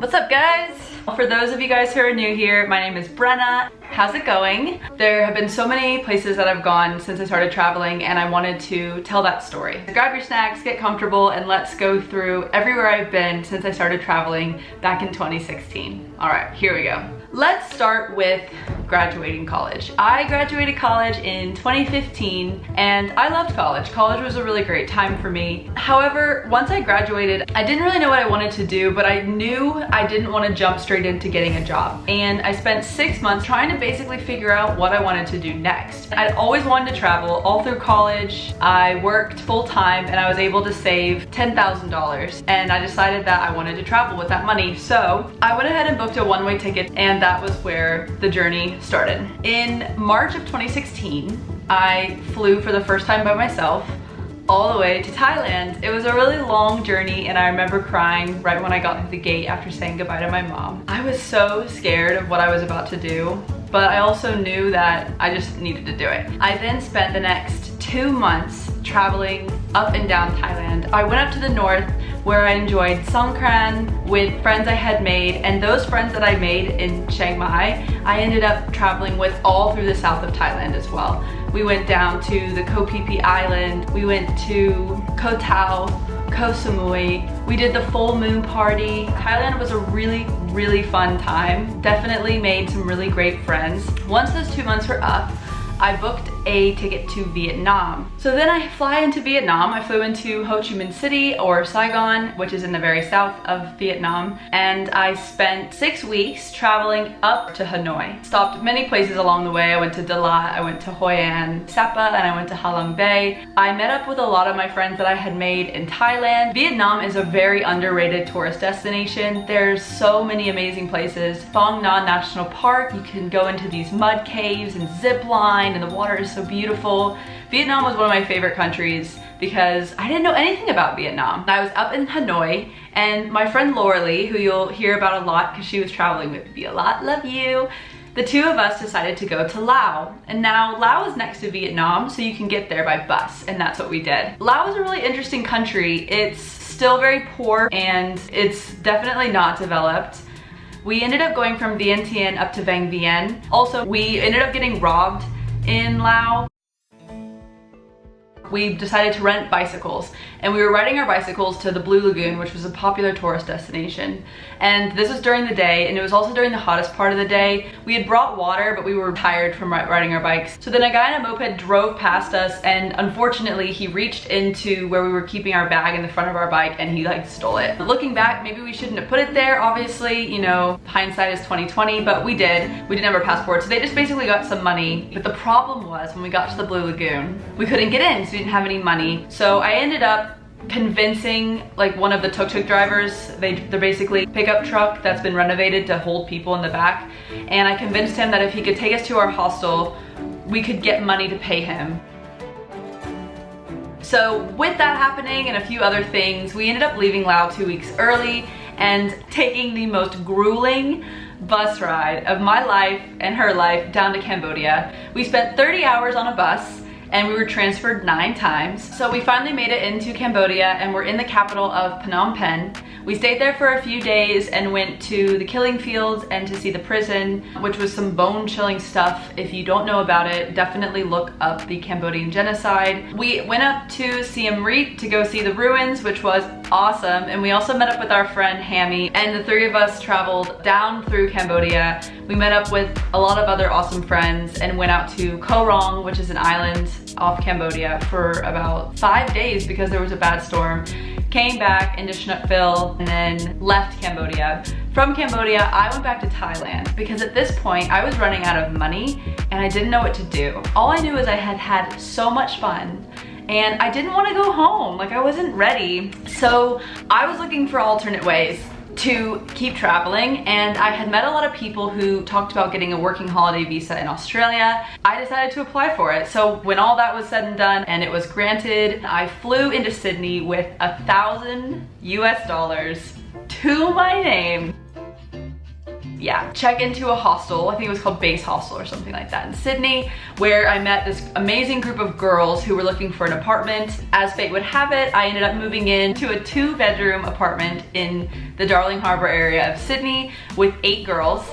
What's up, guys? For those of you guys who are new here, my name is Brenna. How's it going? There have been so many places that I've gone since I started traveling, and I wanted to tell that story. Grab your snacks, get comfortable, and let's go through everywhere I've been since I started traveling back in 2016. All right, here we go. Let's start with graduating college. I graduated college in 2015 and I loved college. College was a really great time for me. However, once I graduated, I didn't really know what I wanted to do, but I knew I didn't want to jump straight into getting a job. And I spent 6 months trying to basically figure out what I wanted to do next. I'd always wanted to travel all through college. I worked full time and I was able to save $10,000. And I decided that I wanted to travel with that money. So I went ahead and booked a one-way ticket, and that was where the journey started. In March of 2016, I flew for the first time by myself all the way to Thailand. It was a really long journey, and I remember crying right when I got through the gate after saying goodbye to my mom. I was so scared of what I was about to do, but I also knew that I just needed to do it. I then spent the next 2 months traveling up and down Thailand. I went up to the north where I enjoyed Songkran with friends I had made, and those friends that I made in Chiang Mai, I ended up traveling with all through the south of Thailand as well. We went down to the Koh Phi Phi Island, we went to Koh Tao, Koh Samui, we did the full moon party. Thailand was a really fun time. Definitely made some really great friends. Once those 2 months were up, I booked a ticket to Vietnam. So then I fly into Vietnam. I flew into Ho Chi Minh City, or Saigon, which is in the very south of Vietnam. And I spent 6 weeks traveling up to Hanoi. Stopped many places along the way. I went to Dalat, I went to Hoi An, Sapa, and I went to Ha Long Bay. I met up with a lot of my friends that I had made in Thailand. Vietnam is a very underrated tourist destination. There's so many amazing places. Phong Nha National Park, you can go into these mud caves and zip line, and the water is so beautiful. Vietnam was one of my favorite countries because I didn't know anything about Vietnam. I was up in Hanoi, and my friend Laura Lee, who you'll hear about a lot because she was traveling with me a lot, love you, the two of us decided to go to Laos. And now Laos is next to Vietnam, so you can get there by bus, and that's what we did. Laos is a really interesting country. It's still very poor and it's definitely not developed. We ended up going from Vientiane up to Vang Vieng. Also, we ended up getting robbed in Laos. We decided to rent bicycles, and we were riding our bicycles to the Blue Lagoon, which was a popular tourist destination. And this was during the day, and it was also during the hottest part of the day. We had brought water, but we were tired from riding our bikes. So then a guy in a moped drove past us, and unfortunately he reached into where we were keeping our bag in the front of our bike, and he like stole it. Looking back, maybe we shouldn't have put it there. Obviously, you know, hindsight is 2020, but we did. We didn't have our passports, so they just basically got some money. But the problem was when we got to the Blue Lagoon, we couldn't get in, so we didn't have any money. So I ended up convincing like one of the tuk-tuk drivers. They're basically a pickup truck that's been renovated to hold people in the back, and I convinced him that if he could take us to our hostel, we could get money to pay him. So with that happening and a few other things, we ended up leaving Laos 2 weeks early and taking the most grueling bus ride of my life and her life down to Cambodia. We spent 30 hours on a bus, and we were transferred 9 times. So we finally made it into Cambodia, and we're in the capital of Phnom Penh. We stayed there for a few days and went to the killing fields and to see the prison, which was some bone-chilling stuff. If you don't know about it, definitely look up the Cambodian genocide. We went up to Siem Reap to go see the ruins, which was awesome. And we also met up with our friend Hammy, and the 3 of us traveled down through Cambodia. We met up with a lot of other awesome friends and went out to Koh Rong, which is an island off Cambodia, for about 5 days because there was a bad storm. Came back into Sihanoukville and then left Cambodia. From Cambodia, I went back to Thailand because at this point I was running out of money and I didn't know what to do. All I knew is I had had so much fun and I didn't want to go home. Like, I wasn't ready. So I was looking for alternate ways to keep traveling, and I had met a lot of people who talked about getting a working holiday visa in Australia. I decided to apply for it. So when all that was said and done and it was granted, I flew into Sydney with $1,000 US to my name. yeah, check into a hostel. I think it was called Base Hostel or something like that in Sydney, where I met this amazing group of girls who were looking for an apartment. As fate would have it, I ended up moving into a 2-bedroom apartment in the Darling Harbour area of Sydney with 8 girls,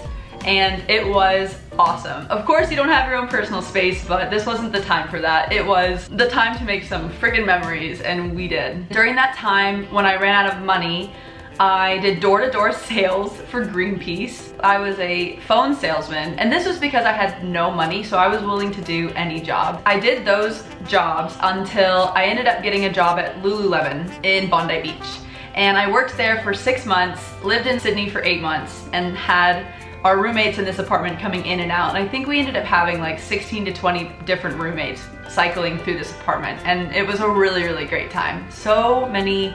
and it was awesome. Of course, you don't have your own personal space, but this wasn't the time for that. It was the time to make some friggin' memories, and we did. During that time, when I ran out of money, I did door-to-door sales for Greenpeace. I was a phone salesman, and this was because I had no money, so I was willing to do any job. I did those jobs until I ended up getting a job at Lululemon in Bondi Beach. And I worked there for 6 months, lived in Sydney for 8 months, and had our roommates in this apartment coming in and out. And I think we ended up having like 16 to 20 different roommates cycling through this apartment. And it was a really, really great time. So many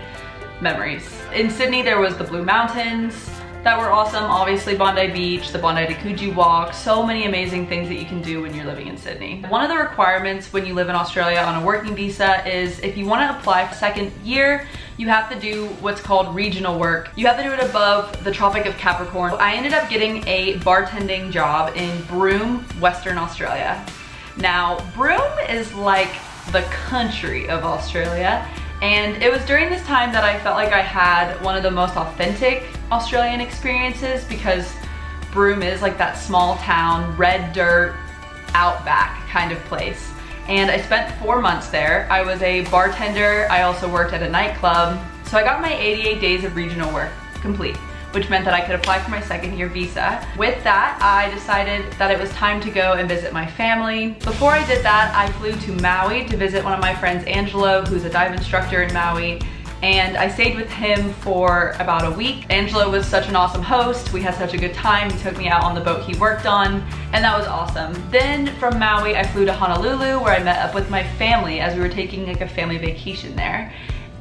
memories. In Sydney, there was the Blue Mountains that were awesome. Obviously Bondi Beach, the Bondi to Coogee walk, so many amazing things that you can do when you're living in Sydney. One of the requirements when you live in Australia on a working visa is if you want to apply for second year, you have to do what's called regional work. You have to do it above the Tropic of Capricorn. I ended up getting a bartending job in Broome, Western Australia. Now, Broome is like the country of Australia, and it was during this time that I felt like I had one of the most authentic Australian experiences, because Broome is like that small town, red dirt, outback kind of place. And I spent 4 months there. I was a bartender. I also worked at a nightclub. So I got my 88 days of regional work complete, which meant that I could apply for my second year visa. With that, I decided that it was time to go and visit my family. Before I did that, I flew to Maui to visit one of my friends, Angelo, who's a dive instructor in Maui. And I stayed with him for about a week. Angelo was such an awesome host. We had such a good time. He took me out on the boat he worked on, and that was awesome. Then from Maui, I flew to Honolulu, where I met up with my family as we were taking like a family vacation there.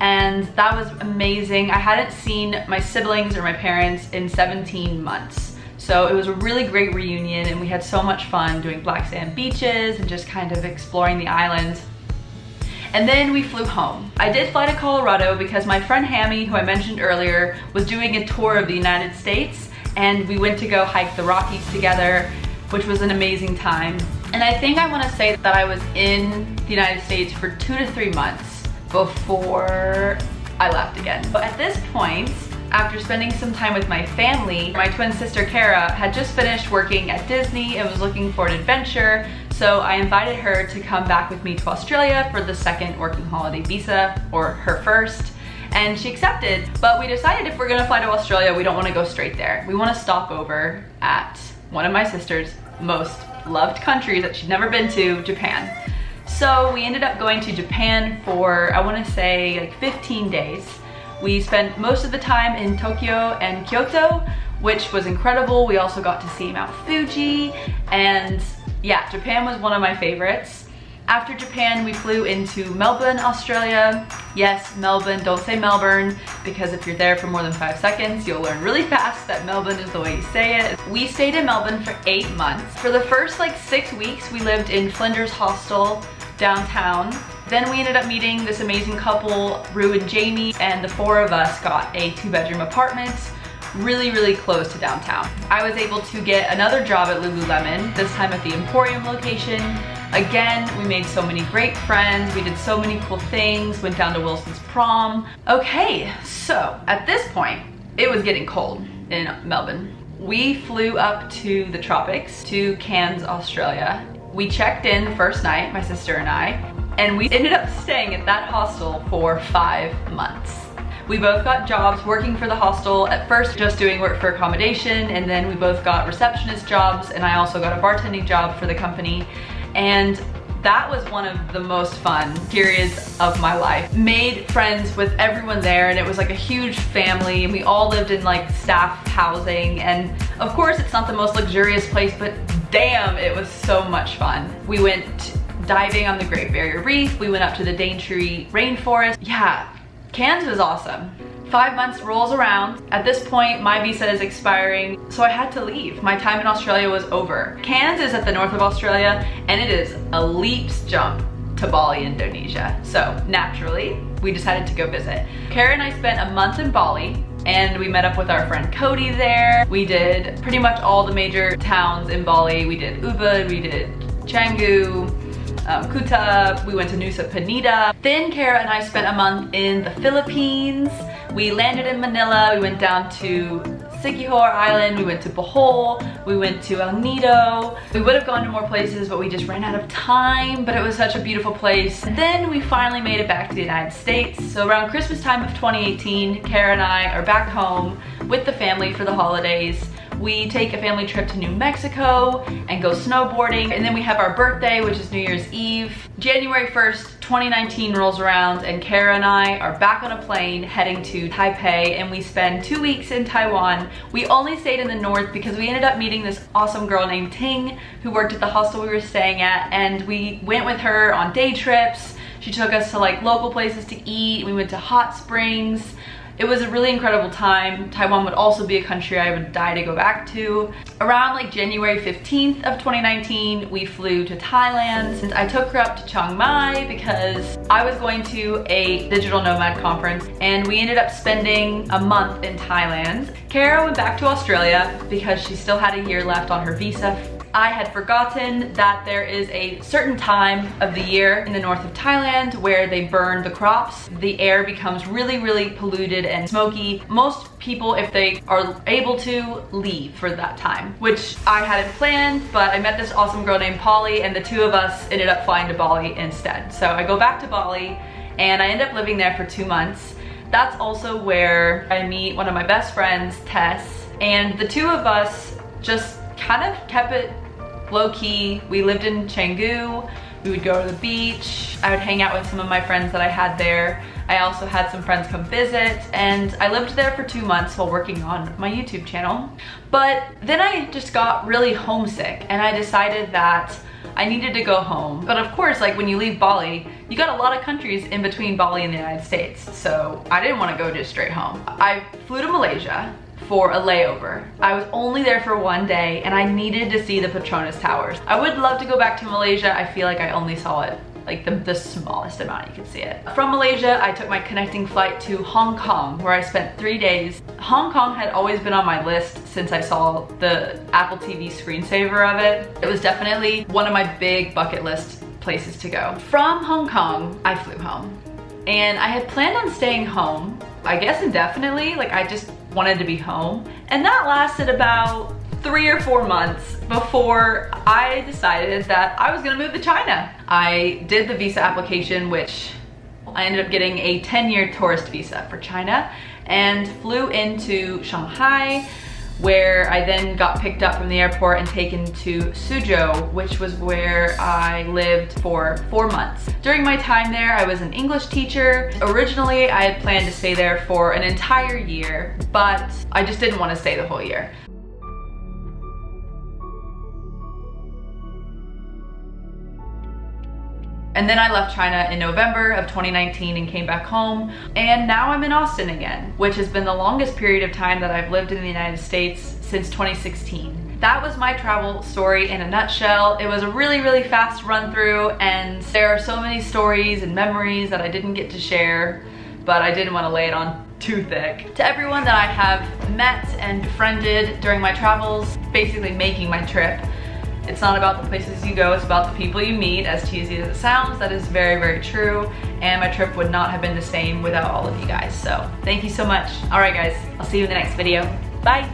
And that was amazing. I hadn't seen my siblings or my parents in 17 months. So it was a really great reunion, and we had so much fun doing black sand beaches and just kind of exploring the island. And then we flew home. I did fly to Colorado because my friend Hammy, who I mentioned earlier, was doing a tour of the United States, and we went to go hike the Rockies together, which was an amazing time. And I think I want to say that I was in the United States for 2 to 3 months before I left again. But at this point, after spending some time with my family, my twin sister Kara had just finished working at Disney and was looking for an adventure. So I invited her to come back with me to Australia for the second working holiday visa, or her first, and she accepted. But we decided if we're gonna fly to Australia, we don't wanna go straight there. We wanna stop over at one of my sister's most loved countries that she'd never been to, Japan. So we ended up going to Japan for, I wanna say, like 15 days. We spent most of the time in Tokyo and Kyoto, which was incredible. We also got to see Mount Fuji, and yeah, Japan was one of my favorites. After Japan, we flew into Melbourne, Australia. Yes, Melbourne, don't say Melbourne, because if you're there for more than 5 seconds, you'll learn really fast that Melbourne is the way you say it. We stayed in Melbourne for 8 months. For the first like 6 weeks, we lived in Flinders Hostel downtown. Then we ended up meeting this amazing couple, Rue and Jamie, and the 4 of us got a 2-bedroom apartment really, really close to downtown. I was able to get another job at Lululemon, this time at the Emporium location. Again, we made so many great friends. We did so many cool things, went down to Wilson's prom. Okay, so at this point, it was getting cold in Melbourne. We flew up to the tropics, to Cairns, Australia. We checked in the first night, my sister and I, and we ended up staying at that hostel for 5 months. We both got jobs working for the hostel, at first just doing work for accommodation, and then we both got receptionist jobs, and I also got a bartending job for the company. And that was one of the most fun periods of my life. Made friends with everyone there, and it was like a huge family, and we all lived in like staff housing. And of course it's not the most luxurious place, but damn, it was so much fun. We went diving on the Great Barrier Reef, we went up to the Daintree rainforest. Yeah, Cairns was awesome. 5 months rolls around. At this point, my visa is expiring, so I had to leave. My time in Australia was over. Cairns is at the north of Australia, and it is a leap's jump to Bali, Indonesia. So naturally, we decided to go visit. Kara and I spent a month in Bali, and we met up with our friend Cody there. We did pretty much all the major towns in Bali. We did Ubud, we did Canggu, Kuta, we went to Nusa Penida. Then Kara and I spent a month in the Philippines. We landed in Manila, we went down to Siquijor Island, we went to Bohol, we went to El Nido. We would have gone to more places, but we just ran out of time, but it was such a beautiful place. And then we finally made it back to the United States. So around Christmas time of 2018, Kara and I are back home with the family for the holidays. We take a family trip to New Mexico and go snowboarding, and then we have our birthday, which is New Year's Eve. January 1st, 2019 rolls around, and Kara and I are back on a plane heading to Taipei, and we spend 2 weeks in Taiwan. We only stayed in the north because we ended up meeting this awesome girl named Ting who worked at the hostel we were staying at, and we went with her on day trips. She took us to like local places to eat. We went to hot springs. It was a really incredible time. Taiwan would also be a country I would die to go back to. Around like January 15th of 2019, we flew to Thailand. And I took her up to Chiang Mai because I was going to a digital nomad conference, and we ended up spending a month in Thailand. Kara went back to Australia because she still had a year left on her visa. I had forgotten that there is a certain time of the year in the north of Thailand where they burn the crops. The air becomes really, really polluted and smoky. Most people, if they are able to, leave for that time, which I hadn't planned, but I met this awesome girl named Polly, and the two of us ended up flying to Bali instead. So I go back to Bali and I end up living there for 2 months. That's also where I meet one of my best friends, Tess, and the two of us just kind of kept it low-key. We lived in Canggu. We would go to the beach. I would hang out with some of my friends that I had there. I also had some friends come visit, and I lived there for 2 months while working on my YouTube channel. But then I just got really homesick, and I decided that I needed to go home. But of course, like when you leave Bali, you got a lot of countries in between Bali and the United States. So I didn't want to go just straight home. I flew to Malaysia for a layover. I was only there for 1 day, and I needed to see the Petronas Towers. I would love to go back to Malaysia. I feel like I only saw it like the smallest amount you could see it. From Malaysia, I took my connecting flight to Hong Kong, where I spent 3 days. Hong Kong had always been on my list since I saw the Apple TV screensaver of it. It was definitely one of my big bucket list places to go. From Hong Kong, I flew home. And I had planned on staying home, I guess indefinitely, like I just wanted to be home. And that lasted about 3 or 4 months before I decided that I was gonna move to China. I did the visa application, which I ended up getting a 10-year tourist visa for China, and flew into Shanghai, where I then got picked up from the airport and taken to Suzhou, which was where I lived for 4 months. During my time there, I was an English teacher. Originally, I had planned to stay there for an entire year, but I just didn't want to stay the whole year. And then I left China in November of 2019 and came back home. And now I'm in Austin again, which has been the longest period of time that I've lived in the United States since 2016. That was my travel story in a nutshell. It was a really, really fast run through, and there are so many stories and memories that I didn't get to share, but I didn't want to lay it on too thick. To everyone that I have met and befriended during my travels, basically making my trip, it's not about the places you go, it's about the people you meet. As cheesy as it sounds, that is very, very true. And my trip would not have been the same without all of you guys. So thank you so much. All right, guys, I'll see you in the next video. Bye.